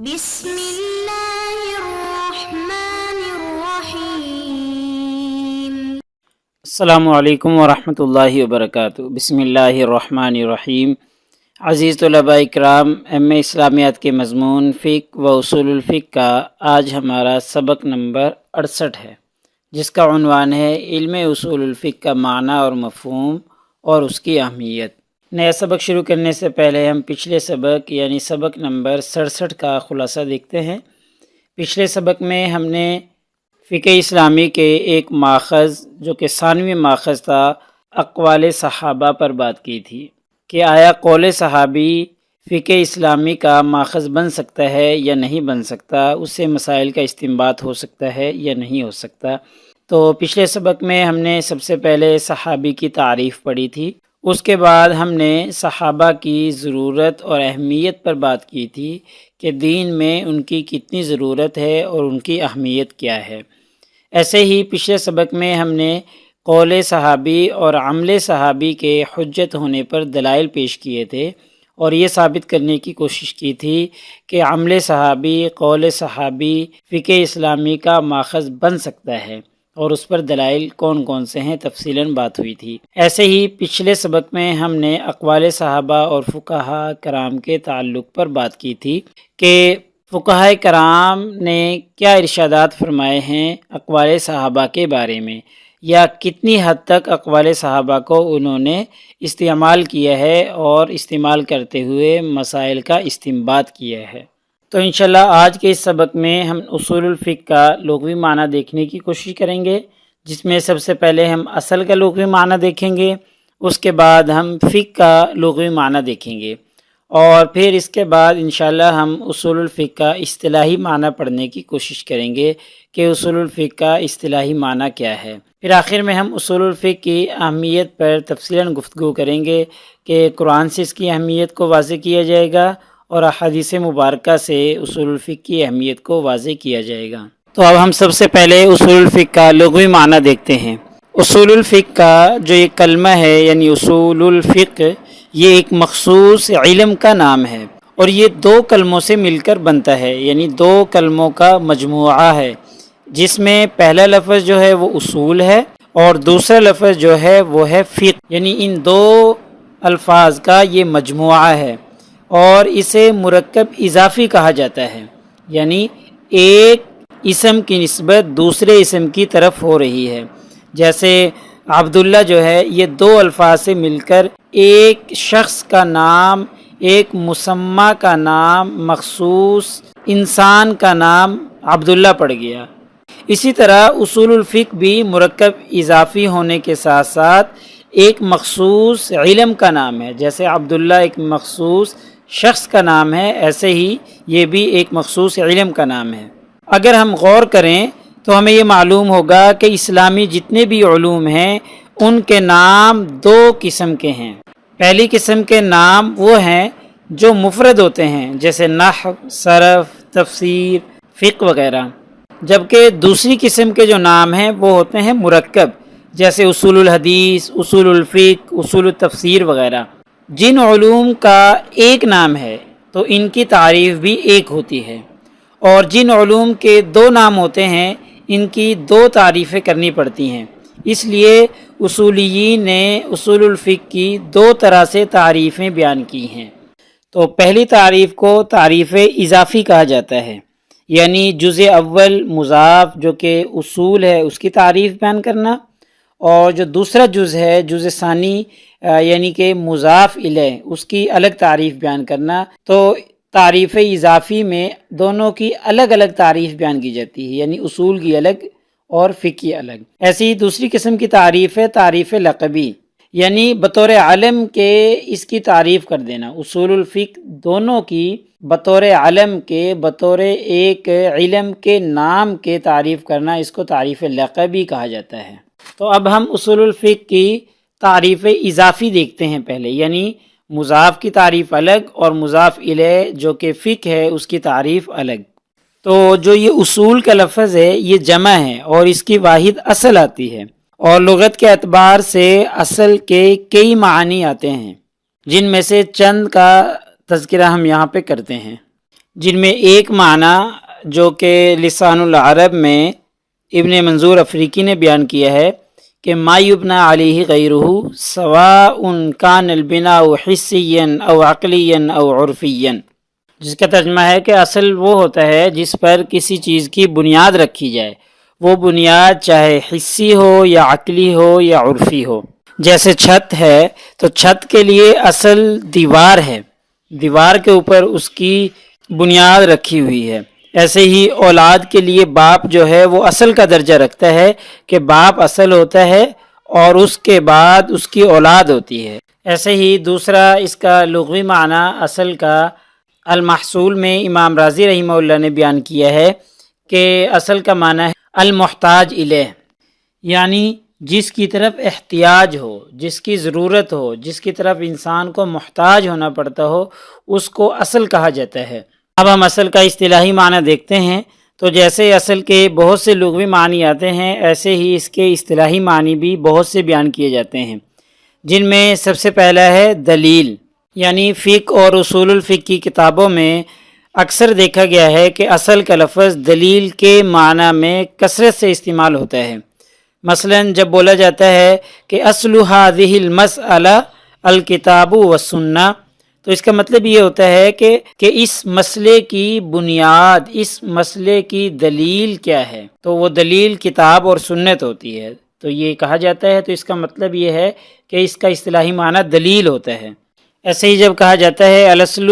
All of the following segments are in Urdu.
بسم اللہ الرحمن الرحیم۔ السلام علیکم ورحمۃ اللہ وبرکاتہ۔ بسم اللہ الرحمن الرحیم۔ عزیز طلباء اکرام، ایم اے اسلامیات کے مضمون فقہ و اصول الفقہ کا آج ہمارا سبق نمبر 68 ہے، جس کا عنوان ہے علم اصول الفقہ کا معنی اور مفہوم اور اس کی اہمیت۔ نیا سبق شروع کرنے سے پہلے ہم پچھلے سبق یعنی سبق نمبر 67 کا خلاصہ دیکھتے ہیں۔ پچھلے سبق میں ہم نے فقہ اسلامی کے ایک ماخذ جو کہ ثانوی ماخذ تھا، اقوال صحابہ پر بات کی تھی کہ آیا قول صحابی فقہ اسلامی کا ماخذ بن سکتا ہے یا نہیں بن سکتا، اس سے مسائل کا استنباط ہو سکتا ہے یا نہیں ہو سکتا۔ تو پچھلے سبق میں ہم نے سب سے پہلے صحابی کی تعریف پڑھی تھی، اس کے بعد ہم نے صحابہ کی ضرورت اور اہمیت پر بات کی تھی کہ دین میں ان کی کتنی ضرورت ہے اور ان کی اہمیت کیا ہے۔ ایسے ہی پچھلے سبق میں ہم نے قول صحابی اور عمل صحابی کے حجت ہونے پر دلائل پیش کیے تھے اور یہ ثابت کرنے کی کوشش کی تھی کہ عمل صحابی، قول صحابی فقہ اسلامی کا ماخذ بن سکتا ہے اور اس پر دلائل کون کون سے ہیں، تفصیلاً بات ہوئی تھی۔ ایسے ہی پچھلے سبق میں ہم نے اقوال صحابہ اور فقہاء کرام کے تعلق پر بات کی تھی کہ فقہاء کرام نے کیا ارشادات فرمائے ہیں اقوال صحابہ کے بارے میں، یا کتنی حد تک اقوال صحابہ کو انہوں نے استعمال کیا ہے اور استعمال کرتے ہوئے مسائل کا استنباط کیا ہے۔ تو انشاءاللہ آج کے اس سبق میں ہم اصول الفقہ کا لغوی معنی دیکھنے کی کوشش کریں گے، جس میں سب سے پہلے ہم اصل کا لغوی معنی دیکھیں گے، اس کے بعد ہم فقہ کا لغوی معنی دیکھیں گے، اور پھر اس کے بعد انشاءاللہ ہم اصول الفقہ کا اصطلاحی معنی پڑھنے کی کوشش کریں گے کہ اصول الفقہ کا اصطلاحی معنی کیا ہے۔ پھر آخر میں ہم اصول الفقہ کی اہمیت پر تفصیلاً گفتگو کریں گے کہ قرآن سے اس کی اہمیت کو واضح کیا جائے گا اور احادیث مبارکہ سے اصول الفقہ کی اہمیت کو واضح کیا جائے گا۔ تو اب ہم سب سے پہلے اصول الفقہ کا لغوی معنی دیکھتے ہیں۔ اصول الفقہ کا جو یہ کلمہ ہے یعنی اصول الفقہ، یہ ایک مخصوص علم کا نام ہے اور یہ دو کلموں سے مل کر بنتا ہے، یعنی دو کلموں کا مجموعہ ہے، جس میں پہلا لفظ جو ہے وہ اصول ہے اور دوسرا لفظ جو ہے وہ ہے فقہ، یعنی ان دو الفاظ کا یہ مجموعہ ہے اور اسے مرکب اضافی کہا جاتا ہے، یعنی ایک اسم کی نسبت دوسرے اسم کی طرف ہو رہی ہے۔ جیسے عبداللہ جو ہے یہ دو الفاظ سے مل کر ایک شخص کا نام، ایک مسمى کا نام، مخصوص انسان کا نام عبداللہ پڑ گیا۔ اسی طرح اصول الفقہ بھی مرکب اضافی ہونے کے ساتھ ساتھ ایک مخصوص علم کا نام ہے، جیسے عبداللہ ایک مخصوص شخص کا نام ہے، ایسے ہی یہ بھی ایک مخصوص علم کا نام ہے۔ اگر ہم غور کریں تو ہمیں یہ معلوم ہوگا کہ اسلامی جتنے بھی علوم ہیں ان کے نام دو قسم کے ہیں۔ پہلی قسم کے نام وہ ہیں جو مفرد ہوتے ہیں، جیسے نحو، صرف، تفسیر، فقہ وغیرہ، جبکہ دوسری قسم کے جو نام ہیں وہ ہوتے ہیں مرکب، جیسے اصول الحدیث، اصول الفقہ، اصول التفسیر وغیرہ۔ جن علوم کا ایک نام ہے تو ان کی تعریف بھی ایک ہوتی ہے، اور جن علوم کے دو نام ہوتے ہیں ان کی دو تعریفیں کرنی پڑتی ہیں۔ اس لیے اصولیین نے اصول الفقہ کی دو طرح سے تعریفیں بیان کی ہیں۔ تو پہلی تعریف کو تعریف اضافی کہا جاتا ہے، یعنی جزء اول مضاف جو کہ اصول ہے اس کی تعریف بیان کرنا، اور جو دوسرا جز ہے جزء ثانی یعنی کہ مضاف الیہ اس کی الگ تعریف بیان کرنا۔ تو تعریف اضافی میں دونوں کی الگ الگ تعریف بیان کی جاتی ہے، یعنی اصول کی الگ اور فقہ کی الگ۔ ایسی ہی دوسری قسم کی تعریف ہے تعریف لقبی، یعنی بطور علم کے اس کی تعریف کر دینا۔ اصول الفقہ دونوں کی بطور علم کے، بطور ایک علم کے نام کے تعریف کرنا، اس کو تعریف لقبی کہا جاتا ہے۔ تو اب ہم اصول الفقہ کی تعریف اضافی دیکھتے ہیں پہلے، یعنی مضاف کی تعریف الگ اور مضاف الیہ جو کہ فقہ ہے اس کی تعریف الگ۔ تو جو یہ اصول کا لفظ ہے یہ جمع ہے اور اس کی واحد اصل آتی ہے، اور لغت کے اعتبار سے اصل کے کئی معنی آتے ہیں، جن میں سے چند کا تذکرہ ہم یہاں پہ کرتے ہیں۔ جن میں ایک معنی جو کہ لسان العرب میں ابن منظور افریقی نے بیان کیا ہے کہ ما یبنا علیہ غیرہ سواء کان البناء حسیا او عقلیا او عرفیا، جس کا ترجمہ ہے کہ اصل وہ ہوتا ہے جس پر کسی چیز کی بنیاد رکھی جائے، وہ بنیاد چاہے حسی ہو یا عقلی ہو یا عرفی ہو۔ جیسے چھت ہے تو چھت کے لیے اصل دیوار ہے، دیوار کے اوپر اس کی بنیاد رکھی ہوئی ہے۔ ایسے ہی اولاد کے لیے باپ جو ہے وہ اصل کا درجہ رکھتا ہے کہ باپ اصل ہوتا ہے اور اس کے بعد اس کی اولاد ہوتی ہے۔ ایسے ہی دوسرا اس کا لغوی معنی اصل کا المحصول میں امام راضی رحمہ اللہ نے بیان کیا ہے کہ اصل کا معنی ہے المحتاج الیہ، یعنی جس کی طرف احتیاج ہو، جس کی ضرورت ہو، جس کی طرف انسان کو محتاج ہونا پڑتا ہو، اس کو اصل کہا جاتا ہے۔ اب ہم اصل کا اصطلاحی معنی دیکھتے ہیں، تو جیسے اصل کے بہت سے لغوی معنی آتے ہیں، ایسے ہی اس کے اصطلاحی معنی بھی بہت سے بیان کیے جاتے ہیں، جن میں سب سے پہلا ہے دلیل، یعنی فقہ اور اصول الفقہ کی کتابوں میں اکثر دیکھا گیا ہے کہ اصل کا لفظ دلیل کے معنی میں کثرت سے استعمال ہوتا ہے۔ مثلا جب بولا جاتا ہے کہ اصل هذه المسألہ الکتاب والسنہ، تو اس کا مطلب یہ ہوتا ہے کہ اس مسئلے کی بنیاد، اس مسئلے کی دلیل کیا ہے، تو وہ دلیل کتاب اور سنت ہوتی ہے، تو یہ کہا جاتا ہے، تو اس کا مطلب یہ ہے کہ اس کا اصطلاحی معنی دلیل ہوتا ہے۔ ایسے ہی جب کہا جاتا ہے الاصل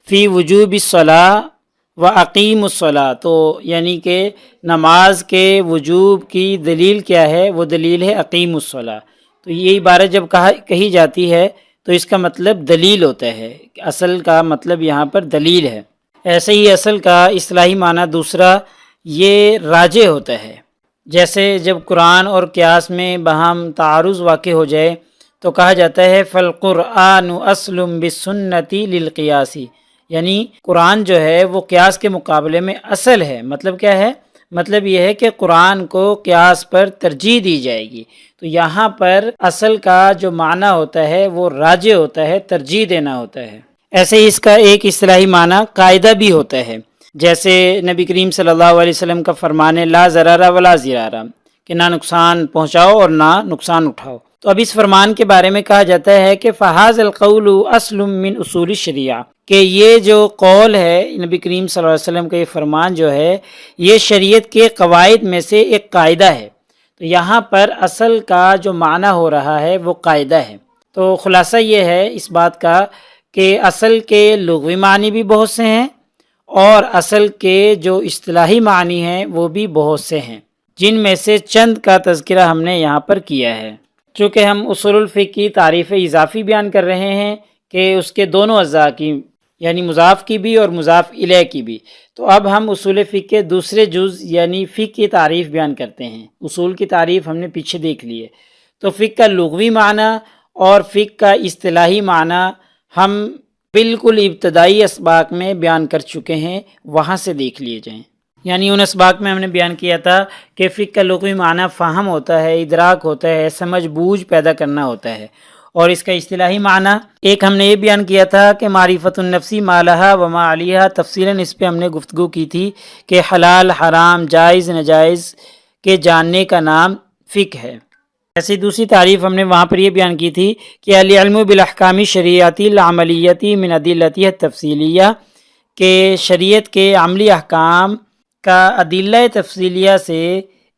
فی وجوب الصلاۃ و اقیم الصلاۃ، تو یعنی کہ نماز کے وجوب کی دلیل کیا ہے، وہ دلیل ہے اقیم الصلاۃ، تو یہ عبارت جب کہی جاتی ہے تو اس کا مطلب دلیل ہوتا ہے، اصل کا مطلب یہاں پر دلیل ہے۔ ایسے ہی اصل کا اصطلاحی معنی دوسرا یہ راجح ہوتا ہے، جیسے جب قرآن اور قیاس میں باہم تعارض واقع ہو جائے تو کہا جاتا ہے فالقرآن اصل بالسنت للقیاس، یعنی قرآن جو ہے وہ قیاس کے مقابلے میں اصل ہے۔ مطلب کیا ہے؟ مطلب یہ ہے کہ قرآن کو قیاس پر ترجیح دی جائے گی، تو یہاں پر اصل کا جو معنی ہوتا ہے وہ راجح ہوتا ہے، ترجیح دینا ہوتا ہے۔ ایسے ہی اس کا ایک اصطلاحی معنی قاعدہ بھی ہوتا ہے، جیسے نبی کریم صلی اللہ علیہ وسلم کا فرمان ہے لا ضرر ولا ضرار، کہ نہ نقصان پہنچاؤ اور نہ نقصان اٹھاؤ۔ تو اب اس فرمان کے بارے میں کہا جاتا ہے کہ فہذ القول اصل من اصول الشریعہ، کہ یہ جو قول ہے نبی کریم صلی اللہ علیہ وسلم کا، یہ فرمان جو ہے یہ شریعت کے قواعد میں سے ایک قاعدہ ہے، تو یہاں پر اصل کا جو معنی ہو رہا ہے وہ قاعدہ ہے۔ تو خلاصہ یہ ہے اس بات کا کہ اصل کے لغوی معنی بھی بہت سے ہیں اور اصل کے جو اصطلاحی معنی ہیں وہ بھی بہت سے ہیں، جن میں سے چند کا تذکرہ ہم نے یہاں پر کیا ہے۔ چونکہ ہم اصول الفقہ کی تعریف اضافی بیان کر رہے ہیں کہ اس کے دونوں اجزاء کی، یعنی مضاف کی بھی اور مضاف الیہ کی بھی، تو اب ہم اصول فقہ کے دوسرے جز یعنی فقہ کی تعریف بیان کرتے ہیں۔ اصول کی تعریف ہم نے پیچھے دیکھ لی ہے، تو فقہ کا لغوی معنی اور فقہ کا اصطلاحی معنی ہم بالکل ابتدائی اسباق میں بیان کر چکے ہیں، وہاں سے دیکھ لیے جائیں۔ یعنی ان اسباق میں ہم نے بیان کیا تھا کہ فقہ کا لغوی معنی فہم ہوتا ہے، ادراک ہوتا ہے، سمجھ بوجھ پیدا کرنا ہوتا ہے، اور اس کا اصطلاحی معنی ایک ہم نے یہ بیان کیا تھا کہ معرفت النفسی ما لہا وما علیہا، تفصیلاً اس پہ ہم نے گفتگو کی تھی کہ حلال حرام جائز ناجائز کے جاننے کا نام فقہ ہے۔ ایسی دوسری تعریف ہم نے وہاں پر یہ بیان کی تھی کہ العلم بالاحکام شریعتی العملیتی من ادلتہ التفصیلیہ، کہ شریعت کے عملی احکام کا ادلہ تفصیلیہ سے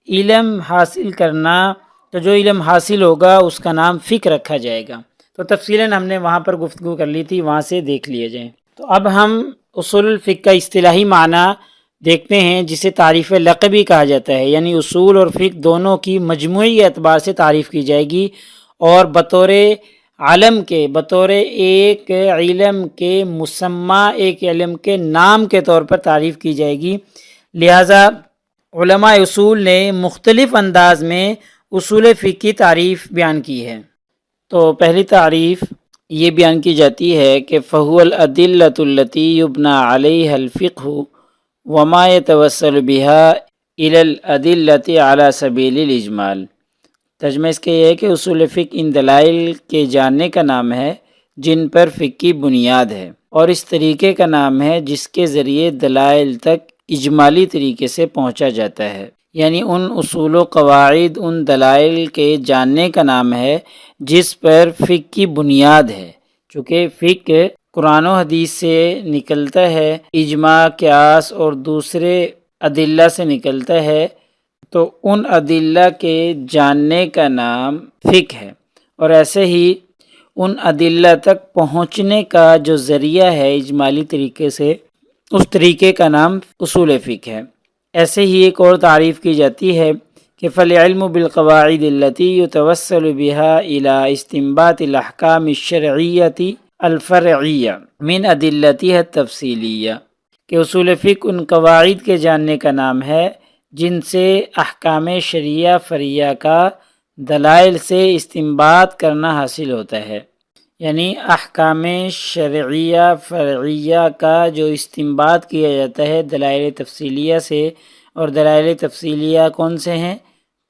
علم حاصل کرنا، تو جو علم حاصل ہوگا اس کا نام فقہ رکھا جائے گا۔ تو تفصیلاً ہم نے وہاں پر گفتگو کر لی تھی، وہاں سے دیکھ لیے جائیں۔ تو اب ہم اصول الفقہ کا اصطلاحی معنی دیکھتے ہیں، جسے تعریف لقبی کہا جاتا ہے، یعنی اصول اور فقہ دونوں کی مجموعی اعتبار سے تعریف کی جائے گی، اور بطور علم کے، بطور ایک علم کے مسمى، ایک علم کے نام کے طور پر تعریف کی جائے گی۔ لہٰذا علماء اصول نے مختلف انداز میں اصول فقہ کی تعریف بیان کی ہے۔ تو پہلی تعریف یہ بیان کی جاتی ہے کہ فَهُوَ الْأَدِلَّةُ الَّتِي يُبْنَى عَلَيْهَا الْفِقْهُ وَمَا يَتَوَسَّلُ بِهَا إِلَى الْأَدِلَّةِ عَلَى سَبِيلِ الْإِجْمَالِ۔ ترجمہ اس کے یہ ہے کہ اصول فقہ ان دلائل کے جاننے کا نام ہے جن پر فقہ کی بنیاد ہے، اور اس طریقے کا نام ہے جس کے ذریعے دلائل تک اجمالی طریقے سے پہنچا جاتا ہے، یعنی ان اصول و قواعد، ان دلائل کے جاننے کا نام ہے جس پر فقہ کی بنیاد ہے۔ چونکہ فقہ قرآن و حدیث سے نکلتا ہے، اجماع، قیاس اور دوسرے ادلہ سے نکلتا ہے، تو ان ادلہ کے جاننے کا نام فقہ ہے، اور ایسے ہی ان ادلہ تک پہنچنے کا جو ذریعہ ہے اجمالی طریقے سے، اس طریقے کا نام اصول فقہ ہے۔ ایسے ہی ایک اور تعریف کی جاتی ہے کہ فالعلم بالقواعد التي يتوسل بها الى استنباط الاحکام الشرعیۃ الفرعیہ من ادلتها التفصیلیہ، کہ اصول فقہ ان قواعد کے جاننے کا نام ہے جن سے احکام شرعیہ فرعیہ کا دلائل سے استنباط کرنا حاصل ہوتا ہے، یعنی احکام شرعیہ فرعیہ کا جو استنباط کیا جاتا ہے دلائل تفصیلیہ سے، اور دلائل تفصیلیہ کون سے ہیں؟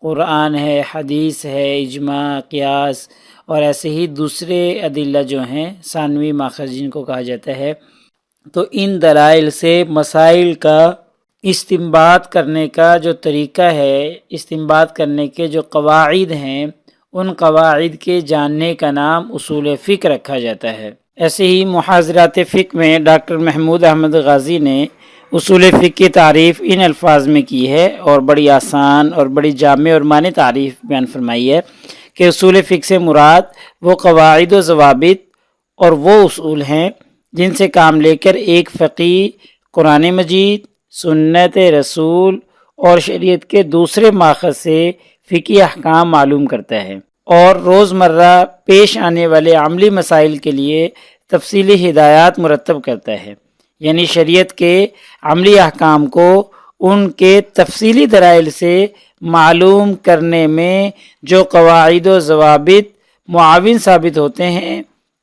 قرآن ہے، حدیث ہے، اجماع، قیاس، اور ایسے ہی دوسرے ادلہ جو ہیں ثانوی ماخذ جن کو کہا جاتا ہے۔ تو ان دلائل سے مسائل کا استنباط کرنے کا جو طریقہ ہے، استنباط کرنے کے جو قواعد ہیں، ان قواعد کے جاننے کا نام اصول فقہ رکھا جاتا ہے۔ ایسے ہی محاضرات فقہ میں ڈاکٹر محمود احمد غازی نے اصول فقہ کی تعریف ان الفاظ میں کی ہے، اور بڑی آسان اور بڑی جامع اور معنی تعریف بیان فرمائی ہے کہ اصول فقہ سے مراد وہ قواعد و ضوابط اور وہ اصول ہیں جن سے کام لے کر ایک فقیہ قرآن مجید، سنت رسول اور شریعت کے دوسرے ماخذ سے فقہی احکام معلوم کرتا ہے، اور روزمرہ پیش آنے والے عملی مسائل کے لیے تفصیلی ہدایات مرتب کرتا ہے، یعنی شریعت کے عملی احکام کو ان کے تفصیلی دلائل سے معلوم کرنے میں جو قواعد و ضوابط معاون ثابت ہوتے ہیں،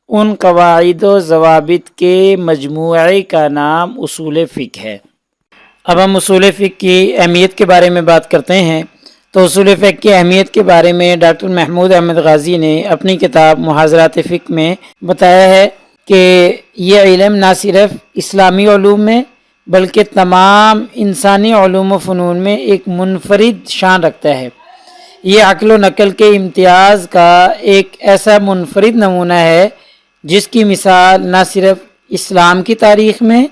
ان قواعد و ضوابط کے مجموعے کا نام اصول فقہ ہے۔ اب ہم اصول فقہ کی اہمیت کے بارے میں بات کرتے ہیں۔ تو اصول فقہ کی اہمیت کے بارے میں ڈاکٹر محمود احمد غازی نے اپنی کتاب محاضرات فقہ میں بتایا ہے کہ یہ علم نہ صرف اسلامی علوم میں بلکہ تمام انسانی علوم و فنون میں ایک منفرد شان رکھتا ہے۔ یہ عقل و نقل کے امتیاز کا ایک ایسا منفرد نمونہ ہے جس کی مثال نہ صرف اسلام کی تاریخ میں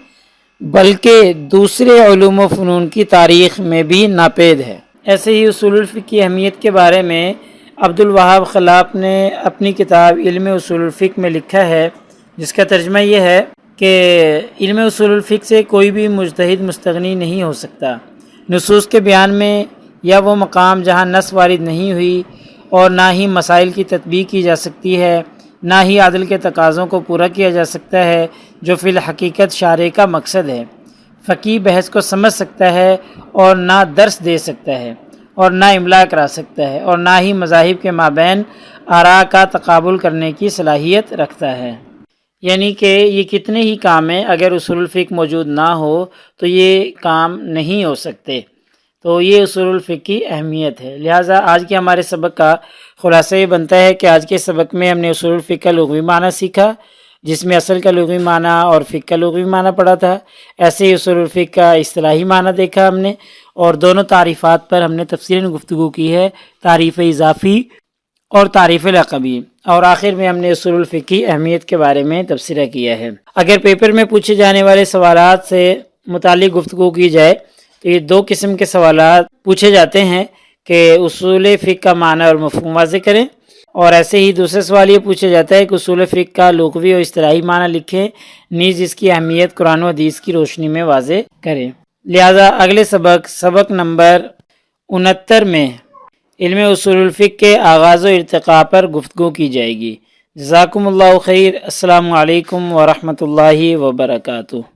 بلکہ دوسرے علوم و فنون کی تاریخ میں بھی ناپید ہے۔ ایسے ہی اصول الفقہ کی اہمیت کے بارے میں عبدالوہاب خلاق نے اپنی کتاب علم اصول الفقہ میں لکھا ہے، جس کا ترجمہ یہ ہے کہ علم اصول الفقہ سے کوئی بھی مجتہد مستغنی نہیں ہو سکتا۔ نصوص کے بیان میں یا وہ مقام جہاں نص وارد نہیں ہوئی، اور نہ ہی مسائل کی تطبیق کی جا سکتی ہے، نہ ہی عدل کے تقاضوں کو پورا کیا جا سکتا ہے جو فی الحقیقت شارع کا مقصد ہے۔ فقیہ بحث کو سمجھ سکتا ہے اور نہ درس دے سکتا ہے اور نہ املا کرا سکتا ہے، اور نہ ہی مذاہب کے مابین آراء کا تقابل کرنے کی صلاحیت رکھتا ہے۔ یعنی کہ یہ کتنے ہی کام ہیں، اگر اصول الفقہ موجود نہ ہو تو یہ کام نہیں ہو سکتے۔ تو یہ اصول الفقہ کی اہمیت ہے۔ لہٰذا آج کے ہمارے سبق کا خلاصہ یہ بنتا ہے کہ آج کے سبق میں ہم نے اصول الفقہ کا لغوی معنی سیکھا، جس میں اصل کا لغوی معنی اور فقہ کا لغوی معنی پڑھا تھا۔ ایسے ہی اصول الفقہ کا اصطلاحی معنی دیکھا ہم نے، اور دونوں تعریفات پر ہم نے تفصیلاً گفتگو کی ہے، تعریف اضافی اور تعریف لقبی، اور آخر میں ہم نے اصول الفقہ کی اہمیت کے بارے میں تبصرہ کیا ہے۔ اگر پیپر میں پوچھے جانے والے سوالات سے متعلق گفتگو کی جائے تو یہ دو قسم کے سوالات پوچھے جاتے ہیں کہ اصول فقہ کا معنی اور مفہوم واضح کریں، اور ایسے ہی دوسرا سوال یہ پوچھا جاتا ہے کہ اصول فقہ کا لغوی اور اصطلاحی معنی لکھیں، نیز اس کی اہمیت قرآن و حدیث کی روشنی میں واضح کریں۔ لہذا اگلے سبق نمبر 69 میں علم اصول الفقہ کے آغاز و ارتقاء پر گفتگو کی جائے گی۔ جزاکم اللہ خیر۔ السلام علیکم ورحمۃ اللہ وبرکاتہ۔